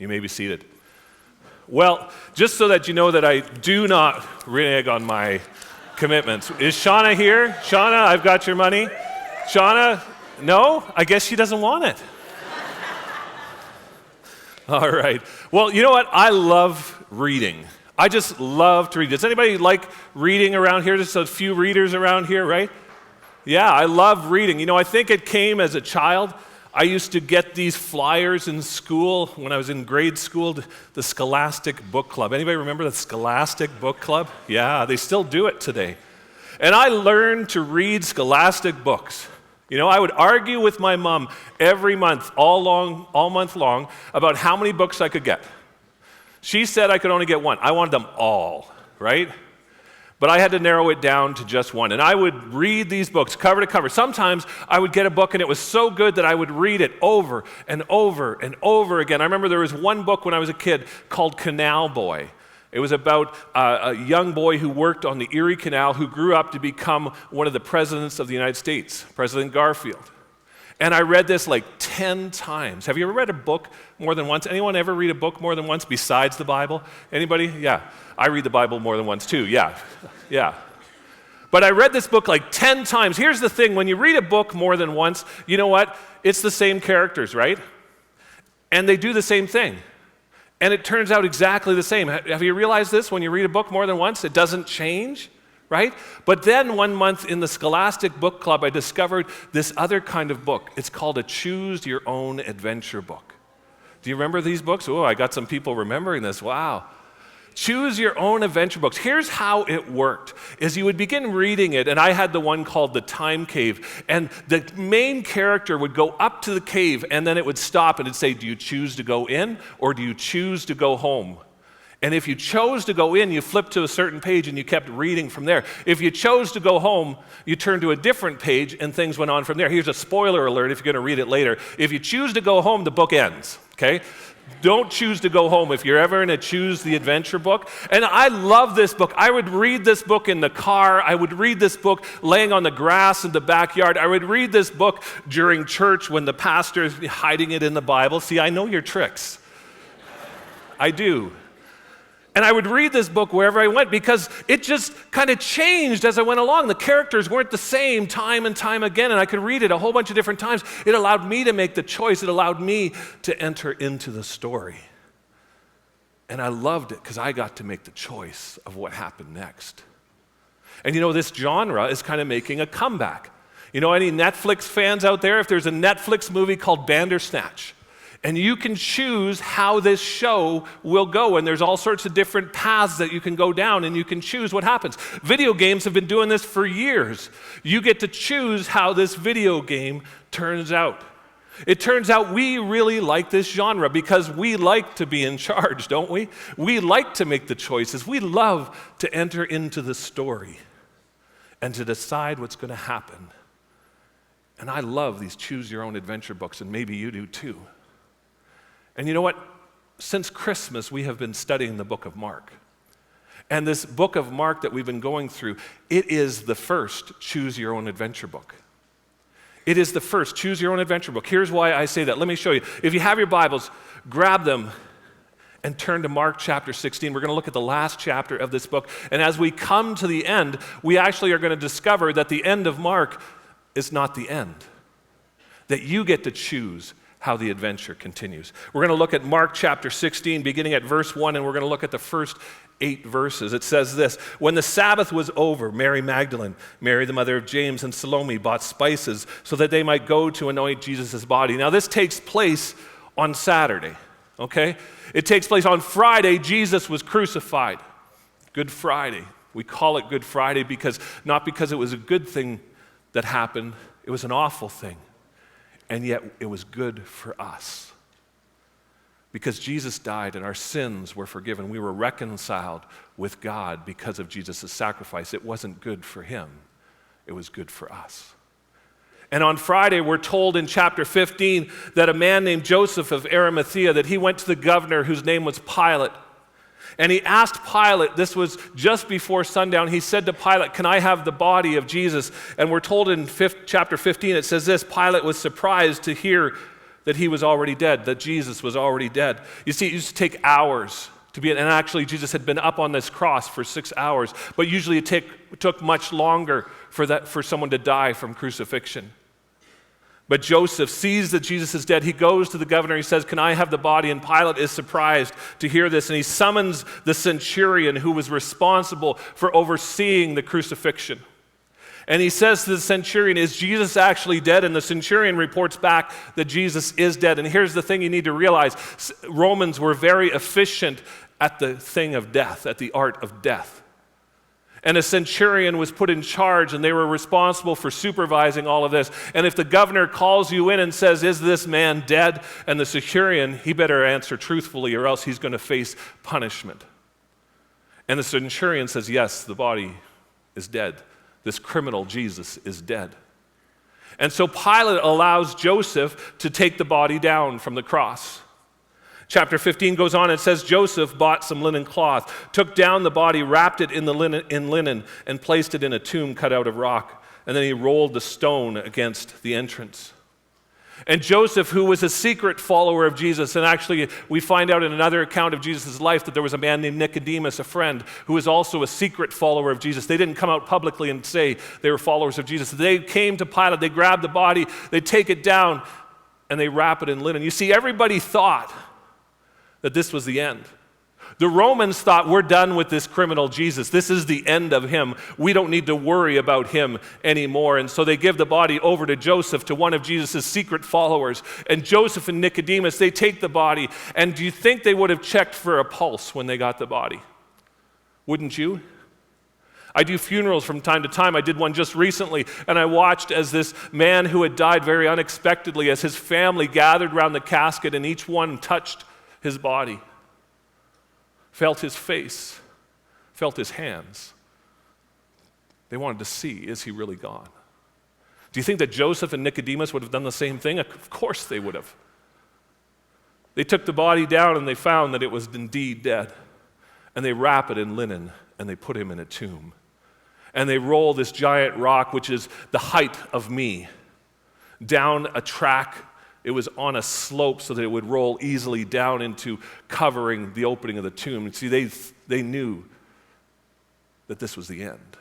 You may be seated. Well, just so that you know that I do not renege on my commitments. Is Shauna here? Shauna, I've got your money. Shauna, no? I guess she doesn't want it. All right. Well, you know what? I love reading. I just love to read. Does anybody like reading around here? Just a few readers around here, right? Yeah, I love reading. You know, I think it came as a child. I used to get these flyers in school when I was in grade school, the Scholastic Book Club. Anybody remember the Scholastic Book Club? Yeah, they still do it today. And I learned to read Scholastic books. You know, I would argue with my mom every month, all month long, about how many books I could get. She said I could only get one. I wanted them all, right? But I had to narrow it down to just one. And I would read these books cover to cover. Sometimes I would get a book and it was so good that I would read it over and over and over again. I remember there was one book when I was a kid called Canal Boy. It was about a young boy who worked on the Erie Canal who grew up to become one of the presidents of the United States, President Garfield. And I read this like 10 times. Have you ever read a book more than once? Anyone ever read a book more than once besides the Bible? Anybody? Yeah. I read the Bible more than once too. Yeah. But I read this book like 10 times. Here's the thing. When you read a book more than once, you know what? It's the same characters, right? And they do the same thing. And it turns out exactly the same. Have you realized this? When you read a book more than once, it doesn't change. Right? But then one month in the Scholastic Book Club, I discovered this other kind of book. It's called a Choose Your Own Adventure book. Do you remember these books? Oh, I got some people remembering this. Wow. Choose Your Own Adventure books. Here's how it worked, is you would begin reading it, and I had the one called The Time Cave, and the main character would go up to the cave, and then it would stop, and it'd say, do you choose to go in, or do you choose to go home? And if you chose to go in, you flipped to a certain page and you kept reading from there. If you chose to go home, you turned to a different page and things went on from there. Here's a spoiler alert if you're going to read it later. If you choose to go home, the book ends, okay? Don't choose to go home if you're ever in a Choose the Adventure book. And I love this book. I would read this book in the car. I would read this book laying on the grass in the backyard. I would read this book during church when the pastor is hiding it in the Bible. See, I know your tricks. I do. And I would read this book wherever I went because it just kind of changed as I went along. The characters weren't the same time and time again, and I could read it a whole bunch of different times. It allowed me to make the choice. It allowed me to enter into the story. And I loved it because I got to make the choice of what happened next. And you know, this genre is kind of making a comeback. You know, any Netflix fans out there? If there's a Netflix movie called Bandersnatch, and you can choose how this show will go, and there's all sorts of different paths that you can go down, and you can choose what happens. Video games have been doing this for years. You get to choose how this video game turns out. It turns out we really like this genre because we like to be in charge, don't we? We like to make the choices. We love to enter into the story and to decide what's going to happen. And I love these Choose Your Own Adventure books, and maybe you do too. And you know what? Since Christmas, we have been studying the book of Mark. And this book of Mark that we've been going through, it is the first Choose Your Own Adventure book. It is the first Choose Your Own Adventure book. Here's why I say that. Let me show you. If you have your Bibles, grab them and turn to Mark chapter 16. We're going to look at the last chapter of this book. And as we come to the end, we actually are going to discover that the end of Mark is not the end. That you get to choose how the adventure continues. We're going to look at Mark chapter 16, beginning at verse 1, and we're going to look at the first 8 verses. It says this: when the Sabbath was over, Mary Magdalene, Mary the mother of James, and Salome bought spices so that they might go to anoint Jesus' body. Now this takes place on Saturday, okay? It takes place on Friday. Jesus was crucified. Good Friday. We call it Good Friday not because it was a good thing that happened, it was an awful thing. And yet it was good for us. Because Jesus died and our sins were forgiven. We were reconciled with God because of Jesus' sacrifice. It wasn't good for him. It was good for us. And on Friday, we're told in chapter 15 that a man named Joseph of Arimathea, that he went to the governor whose name was Pilate. And he asked Pilate, this was just before sundown, he said to Pilate, can I have the body of Jesus? And we're told in chapter 15, it says this: Pilate was surprised to hear that he was already dead, that Jesus was already dead. You see, it used to take hours to be, and actually Jesus had been up on this cross for 6 hours, but usually it took much longer for someone to die from crucifixion. But Joseph sees that Jesus is dead. He goes to the governor. He says, "Can I have the body?" And Pilate is surprised to hear this, and he summons the centurion who was responsible for overseeing the crucifixion. And he says to the centurion, "Is Jesus actually dead?" And the centurion reports back that Jesus is dead. And here's the thing you need to realize. Romans were very efficient at the thing of death, at the art of death. And a centurion was put in charge, and they were responsible for supervising all of this. And if the governor calls you in and says, "Is this man dead?" and the centurion, he better answer truthfully or else he's going to face punishment. And the centurion says, "Yes, the body is dead. This criminal, Jesus, is dead." And so Pilate allows Joseph to take the body down from the cross. Chapter 15 goes on and says, Joseph bought some linen cloth, took down the body, wrapped it in linen, and placed it in a tomb cut out of rock. And then he rolled the stone against the entrance. And Joseph, who was a secret follower of Jesus, and actually we find out in another account of Jesus' life that there was a man named Nicodemus, a friend, who was also a secret follower of Jesus. They didn't come out publicly and say they were followers of Jesus. They came to Pilate, they grabbed the body, they take it down, and they wrap it in linen. You see, everybody thought that this was the end. The Romans thought, we're done with this criminal Jesus. This is the end of him. We don't need to worry about him anymore. And so they give the body over to Joseph, to one of Jesus' secret followers. And Joseph and Nicodemus, they take the body. And do you think they would have checked for a pulse when they got the body? Wouldn't you? I do funerals from time to time. I did one just recently, and I watched as this man who had died very unexpectedly, as his family gathered around the casket and each one touched his body. Felt his face, felt his hands. They wanted to see, is he really gone? Do you think that Joseph and Nicodemus would have done the same thing? Of course they would have. They took the body down and they found that it was indeed dead. And they wrap it in linen and they put him in a tomb. And they roll this giant rock, which is the height of me, down a track. It was on a slope so that it would roll easily down into covering the opening of the tomb. And see, they knew that this was the end.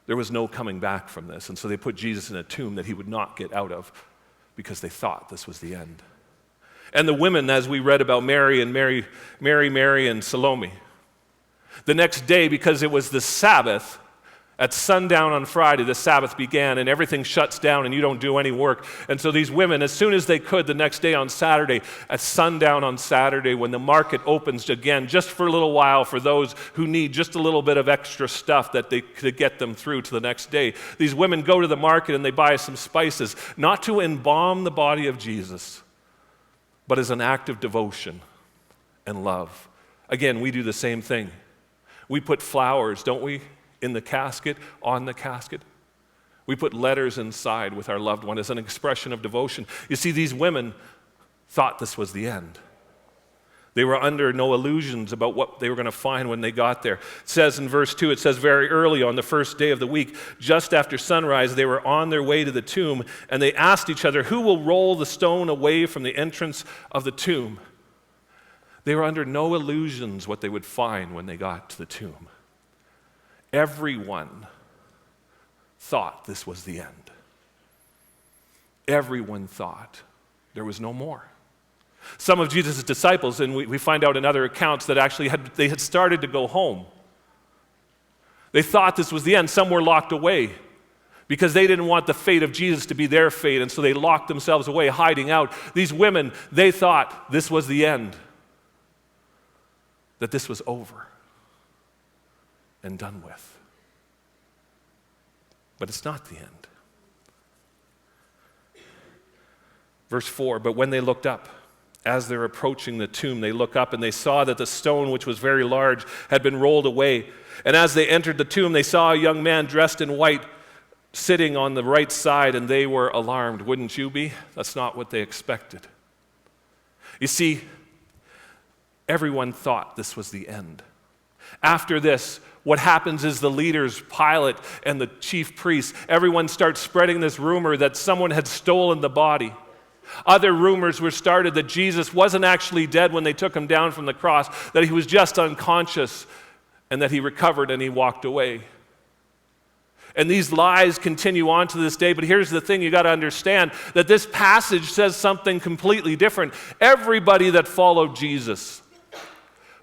There was no coming back from this. And so they put Jesus in a tomb that he would not get out of because they thought this was the end. And the women, as we read about Mary and Salome, the next day, because it was the Sabbath, at sundown on Friday, the Sabbath began, and everything shuts down, and you don't do any work. And so these women, as soon as they could, the next day on Saturday, at sundown on Saturday, when the market opens again, just for a little while for those who need just a little bit of extra stuff that they could get them through to the next day, these women go to the market and they buy some spices, not to embalm the body of Jesus, but as an act of devotion and love. Again, we do the same thing. We put flowers, don't we, in the casket, on the casket. We put letters inside with our loved one as an expression of devotion. You see, these women thought this was the end. They were under no illusions about what they were going to find when they got there. It says in verse 2, it says, very early on the first day of the week, just after sunrise, they were on their way to the tomb, and they asked each other, who will roll the stone away from the entrance of the tomb? They were under no illusions what they would find when they got to the tomb. Everyone thought this was the end. Everyone thought there was no more. Some of Jesus' disciples, and we find out in other accounts that actually they had started to go home. They thought this was the end. Some were locked away because they didn't want the fate of Jesus to be their fate, and so they locked themselves away, hiding out. These women, they thought this was the end, that this was over and done with. But it's not the end. Verse 4, but when they looked up, as they're approaching the tomb, they look up and they saw that the stone, which was very large, had been rolled away. And as they entered the tomb, they saw a young man dressed in white sitting on the right side, and they were alarmed. Wouldn't you be? That's not what they expected. You see, everyone thought this was the end. After this, what happens is the leaders, Pilate and the chief priests, everyone starts spreading this rumor that someone had stolen the body. Other rumors were started that Jesus wasn't actually dead when they took him down from the cross, that he was just unconscious, and that he recovered and he walked away. And these lies continue on to this day, but here's the thing you got to understand, that this passage says something completely different. Everybody that followed Jesus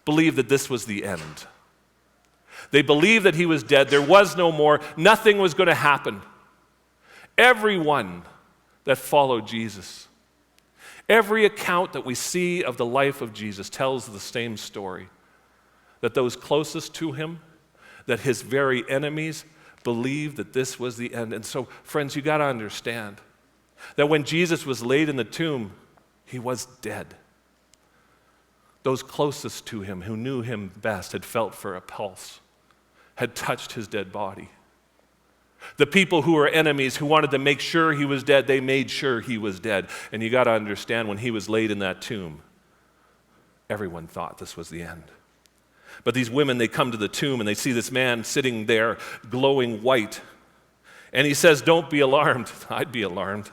believed that this was the end. They believed that he was dead, there was no more, nothing was going to happen. Everyone that followed Jesus, every account that we see of the life of Jesus tells the same story, that those closest to him, that his very enemies believed that this was the end. And so, friends, you got to understand that when Jesus was laid in the tomb, he was dead. Those closest to him, who knew him best, had felt for a pulse, had touched his dead body. The people who were enemies, who wanted to make sure he was dead, they made sure he was dead. And you got to understand, when he was laid in that tomb, everyone thought this was the end. But these women, they come to the tomb and they see this man sitting there glowing white. And he says, "Don't be alarmed." I'd be alarmed.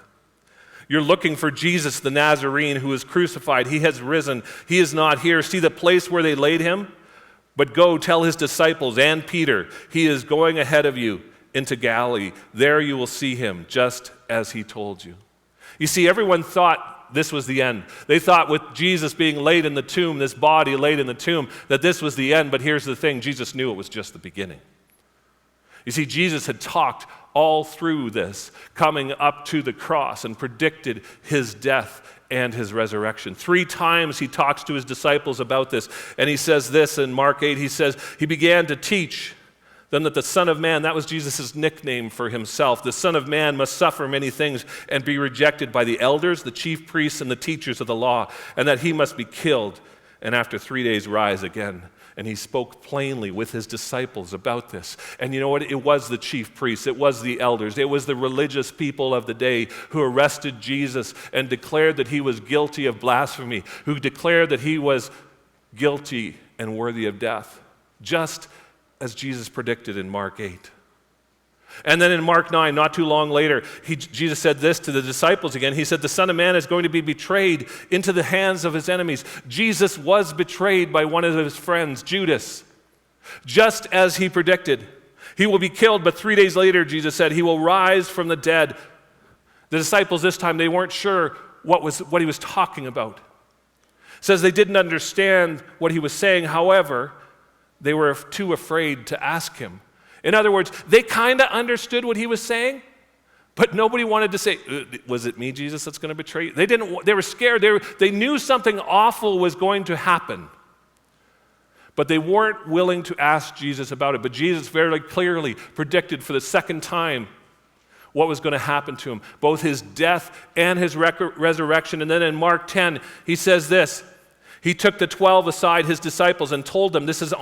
"You're looking for Jesus the Nazarene who was crucified. He has risen. He is not here. See the place where they laid him? But go tell his disciples and Peter, he is going ahead of you into Galilee. There you will see him, just as he told you." You see, everyone thought this was the end. They thought with Jesus being laid in the tomb, this body laid in the tomb, that this was the end. But here's the thing, Jesus knew it was just the beginning. You see, Jesus had talked all through this, coming up to the cross, and predicted his death and his resurrection. 3 times he talks to his disciples about this, and he says this in Mark 8, he says, he began to teach them that the Son of Man, that was Jesus' nickname for himself, the Son of Man must suffer many things and be rejected by the elders, the chief priests, and the teachers of the law, and that he must be killed, and after 3 days rise again. And he spoke plainly with his disciples about this. And you know what? It was the chief priests, it was the elders, it was the religious people of the day who arrested Jesus and declared that he was guilty of blasphemy, who declared that he was guilty and worthy of death, just as Jesus predicted in Mark 8. And then in Mark 9, not too long later, Jesus said this to the disciples again. He said, "The Son of Man is going to be betrayed into the hands of his enemies." Jesus was betrayed by one of his friends, Judas, just as he predicted. He will be killed, but 3 days later, Jesus said, he will rise from the dead. The disciples this time, they weren't sure what he was talking about. It says they didn't understand what he was saying. However, they were too afraid to ask him. In other words, they kind of understood what he was saying, but nobody wanted to say, "Was it me, Jesus, that's going to betray you?" They were scared. They knew something awful was going to happen, but they weren't willing to ask Jesus about it. But Jesus very clearly predicted for the second time what was going to happen to him, both his death and his resurrection. And then in Mark 10, he says this, he took the 12 aside, his disciples, and told them, this is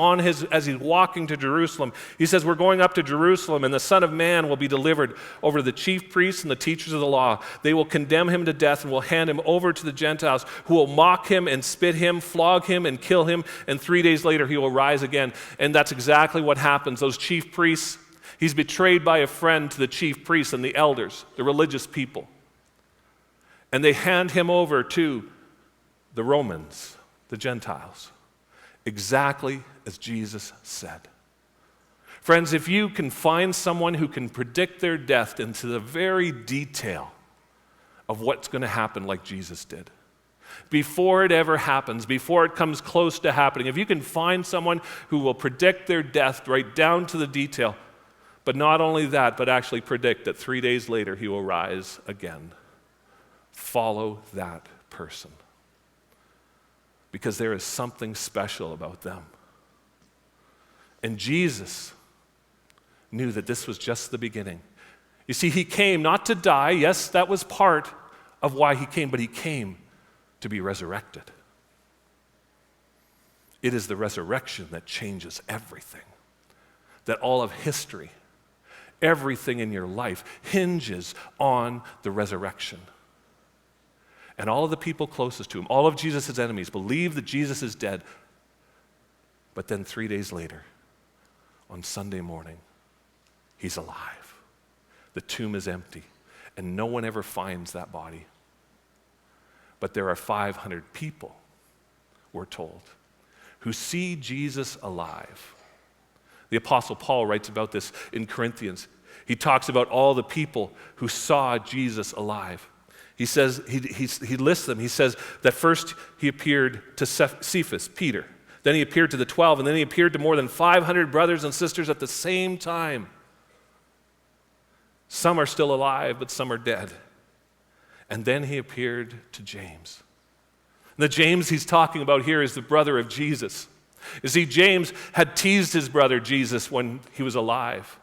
as he's walking to Jerusalem. He says, "We're going up to Jerusalem, and the Son of Man will be delivered over to the chief priests and the teachers of the law. They will condemn him to death and will hand him over to the Gentiles, who will mock him and spit him, flog him and kill him, and 3 days later he will rise again." And that's exactly what happens. Those chief priests, he's betrayed by a friend to the chief priests and the elders, the religious people. And they hand him over to the Romans, the Gentiles, exactly as Jesus said. Friends, if you can find someone who can predict their death into the very detail of what's going to happen like Jesus did, before it ever happens, before it comes close to happening, if you can find someone who will predict their death right down to the detail, but not only that, but actually predict that 3 days later he will rise again, follow that person. Because there is something special about them. And Jesus knew that this was just the beginning. You see, he came not to die. Yes, that was part of why he came, but he came to be resurrected. It is the resurrection that changes everything. That all of history, everything in your life hinges on the resurrection. And all of the people closest to him, all of Jesus' enemies, believe that Jesus is dead. But then 3 days later, on Sunday morning, he's alive. The tomb is empty, and no one ever finds that body. But there are 500 people, we're told, who see Jesus alive. The Apostle Paul writes about this in Corinthians. He talks about all the people who saw Jesus alive. He says, he lists them. He says that first he appeared to Cephas, Peter. Then he appeared to the 12, and then he appeared to more than 500 brothers and sisters at the same time. Some are still alive, but some are dead. And then he appeared to James. And the James he's talking about here is the brother of Jesus. You see, James had teased his brother Jesus when he was alive.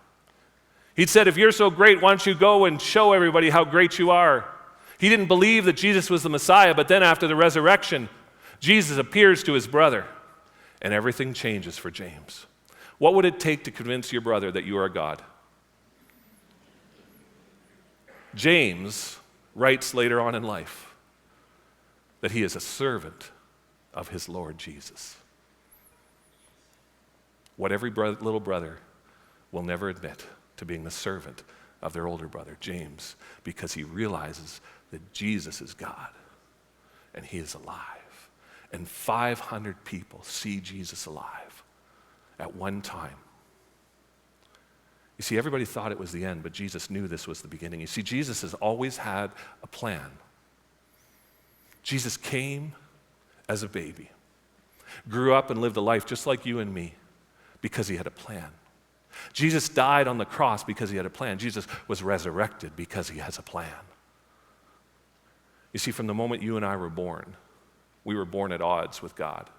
He'd said, if you're so great, why don't you go and show everybody how great you are? He didn't believe that Jesus was the Messiah, but then after the resurrection, Jesus appears to his brother, and everything changes for James. What would it take to convince your brother that you are God? James writes later on in life that he is a servant of his Lord Jesus. What every little brother will never admit to being the servant of their older brother, James, because he realizes that Jesus is God and he is alive. And 500 people see Jesus alive at one time. You see, everybody thought it was the end, but Jesus knew this was the beginning. You see, Jesus has always had a plan. Jesus came as a baby, grew up and lived a life just like you and me because he had a plan. Jesus died on the cross because he had a plan. Jesus was resurrected because he has a plan. You see, from the moment you and I were born, we were born at odds with God.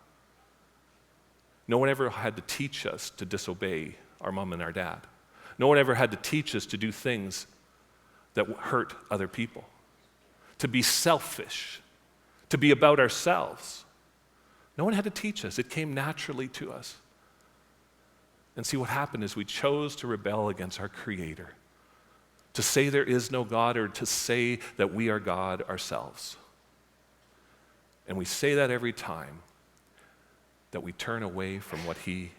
No one ever had to teach us to disobey our mom and our dad. No one ever had to teach us to do things that hurt other people, to be selfish, to be about ourselves. No one had to teach us. It came naturally to us. And see, what happened is we chose to rebel against our Creator, to say there is no God or to say that we are God ourselves. And we say that every time that we turn away from what he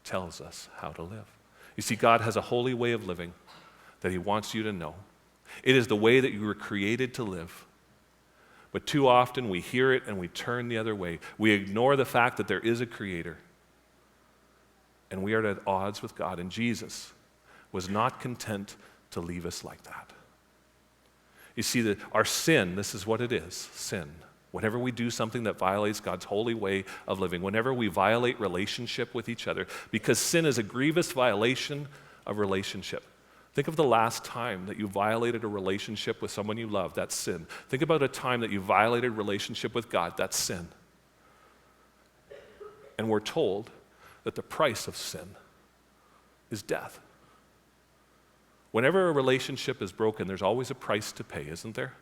tells us how to live. You see, God has a holy way of living that he wants you to know. It is the way that you were created to live. But too often we hear it and we turn the other way. We ignore the fact that there is a Creator. And we are at odds with God. And Jesus was not content to leave us like that. You see, that our sin, this is what it is, sin. Whenever we do something that violates God's holy way of living, whenever we violate relationship with each other, because sin is a grievous violation of relationship. Think of the last time that you violated a relationship with someone you love, that's sin. Think about a time that you violated relationship with God, that's sin. And we're told that the price of sin is death. Whenever a relationship is broken, there's always a price to pay, isn't there?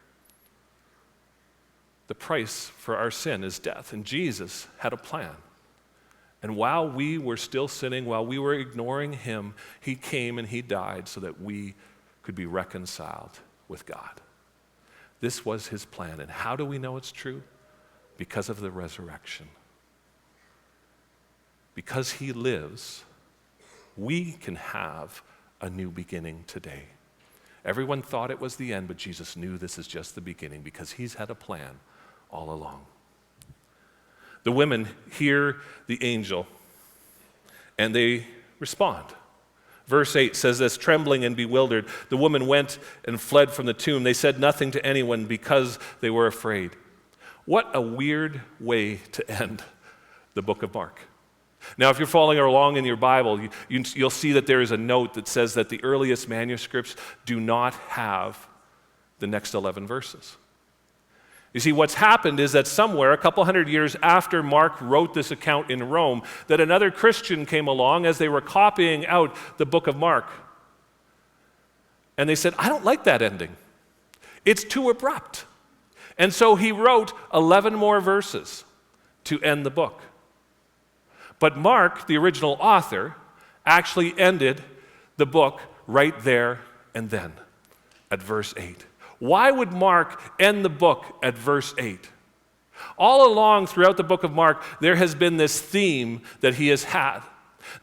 The price for our sin is death, and Jesus had a plan. And while we were still sinning, while we were ignoring him, he came and he died so that we could be reconciled with God. This was his plan. And how do we know it's true? Because of the resurrection. Because he lives, we can have a new beginning today. Everyone thought it was the end, but Jesus knew this is just the beginning because he's had a plan all along. The women hear the angel and they respond. Verse 8 says this, trembling and bewildered, the woman went and fled from the tomb. They said nothing to anyone because they were afraid. What a weird way to end the book of Mark. Now, if you're following along in your Bible, you'll see that there is a note that says that the earliest manuscripts do not have the next 11 verses. You see, what's happened is that somewhere, a couple hundred years after Mark wrote this account in Rome, that another Christian came along as they were copying out the book of Mark. And they said, I don't like that ending. It's too abrupt. And so he wrote 11 more verses to end the book. But Mark, the original author, actually ended the book right there and then at verse 8. Why would Mark end the book at verse 8? All along throughout the book of Mark, there has been this theme that he has had.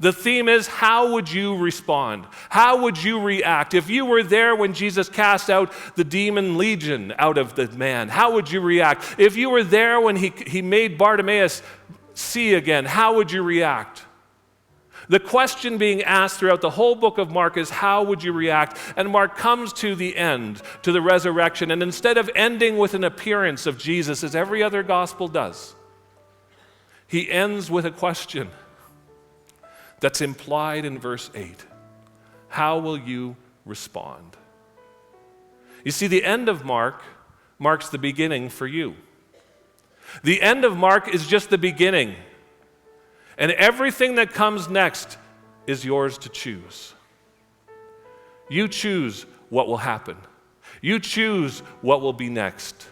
The theme is, how would you respond? How would you react? If you were there when Jesus cast out the demon legion out of the man, how would you react? If you were there when he made Bartimaeus see again, how would you react? The question being asked throughout the whole book of Mark is, how would you react? And Mark comes to the end, to the resurrection, and instead of ending with an appearance of Jesus, as every other gospel does, he ends with a question that's implied in verse 8. How will you respond? You see, the end of Mark marks the beginning for you. The end of Mark is just the beginning. And everything that comes next is yours to choose. You choose what will happen. You choose what will be next.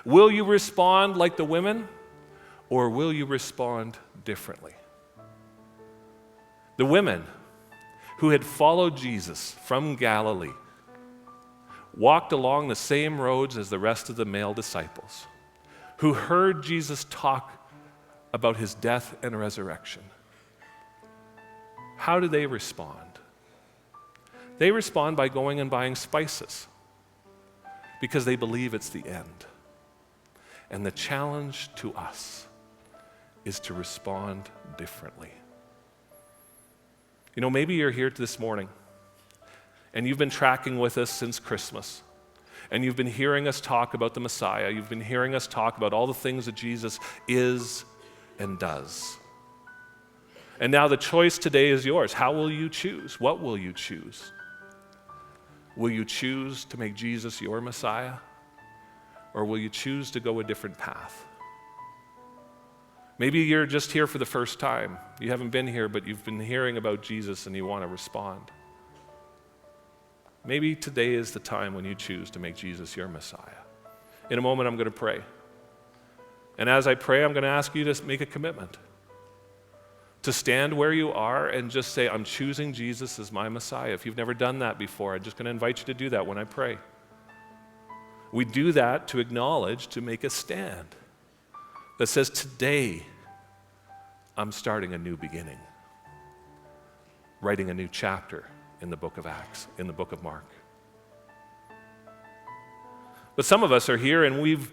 Will you respond like the women, or will you respond differently? The women who had followed Jesus from Galilee walked along the same roads as the rest of the male disciples, who heard Jesus talk about his death and resurrection. How do they respond? They respond by going and buying spices because they believe it's the end. And the challenge to us is to respond differently. You know, maybe you're here this morning and you've been tracking with us since Christmas. And you've been hearing us talk about the Messiah. You've been hearing us talk about all the things that Jesus is and does. And now the choice today is yours. How will you choose? What will you choose? Will you choose to make Jesus your Messiah? Or will you choose to go a different path? Maybe you're just here for the first time. You haven't been here, but you've been hearing about Jesus and you want to respond. Maybe today is the time when you choose to make Jesus your Messiah. In a moment, I'm going to pray. And as I pray, I'm going to ask you to make a commitment to stand where you are and just say, I'm choosing Jesus as my Messiah. If you've never done that before, I'm just going to invite you to do that when I pray. We do that to acknowledge, to make a stand that says, today, I'm starting a new beginning, writing a new chapter in the book of Acts, in the book of Mark. But some of us are here and we've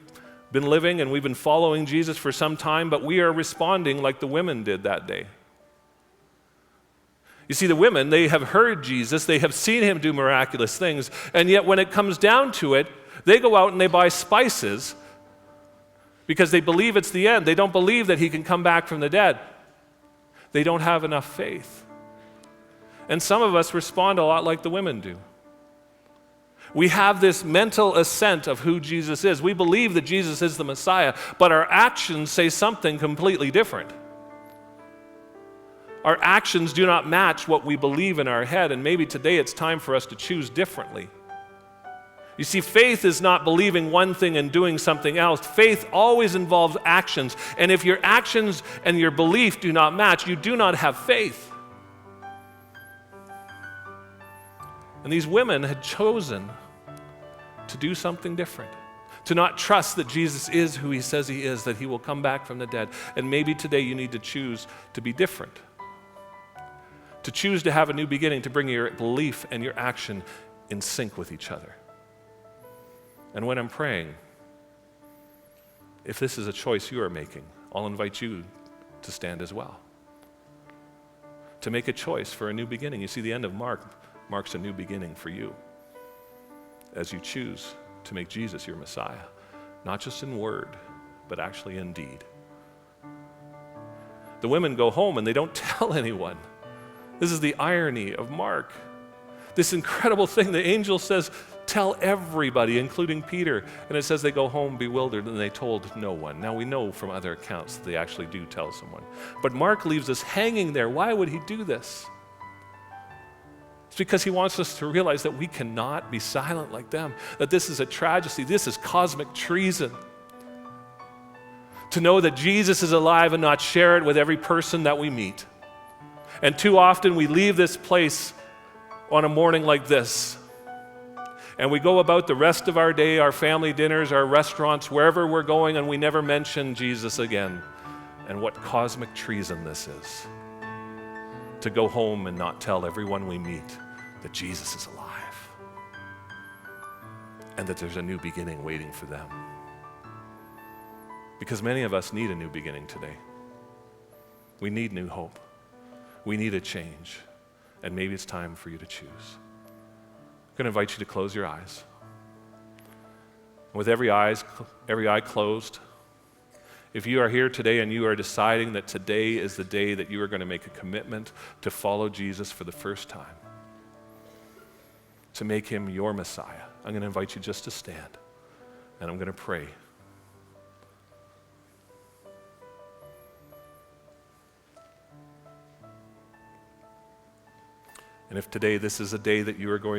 been living and we've been following Jesus for some time, but we are responding like the women did that day. You see, the women, they have heard Jesus, they have seen him do miraculous things, and yet when it comes down to it, they go out and they buy spices because they believe it's the end. They don't believe that he can come back from the dead. They don't have enough faith. And some of us respond a lot like the women do. We have this mental assent of who Jesus is. We believe that Jesus is the Messiah, but our actions say something completely different. Our actions do not match what we believe in our head, and maybe today it's time for us to choose differently. You see, faith is not believing one thing and doing something else. Faith always involves actions, and if your actions and your belief do not match, you do not have faith. And these women had chosen to do something different, to not trust that Jesus is who he says he is, that he will come back from the dead. And maybe today you need to choose to be different, to choose to have a new beginning, to bring your belief and your action in sync with each other. And when I'm praying, if this is a choice you are making, I'll invite you to stand as well, to make a choice for a new beginning. You see, the end of Mark marks a new beginning for you as you choose to make Jesus your Messiah, not just in word, but actually in deed. The women go home and they don't tell anyone. This is the irony of Mark. This incredible thing, the angel says, tell everybody, including Peter. And it says they go home bewildered and they told no one. Now we know from other accounts that they actually do tell someone. But Mark leaves us hanging there. Why would he do this? It's because he wants us to realize that we cannot be silent like them, that this is a tragedy, this is cosmic treason. To know that Jesus is alive and not share it with every person that we meet. And too often we leave this place on a morning like this, and we go about the rest of our day, our family dinners, our restaurants, wherever we're going, and we never mention Jesus again. And what cosmic treason this is. to go home and not tell everyone we meet that Jesus is alive and that there's a new beginning waiting for them. Because many of us need a new beginning today. We need new hope. We need a change. And maybe it's time for you to choose. I'm going to invite you to close your eyes. With every eye closed, if you are here today and you are deciding that today is the day that you are going to make a commitment to follow Jesus for the first time, to make him your Messiah, I'm going to invite you just to stand, and I'm going to pray. And if today this is a day that you are going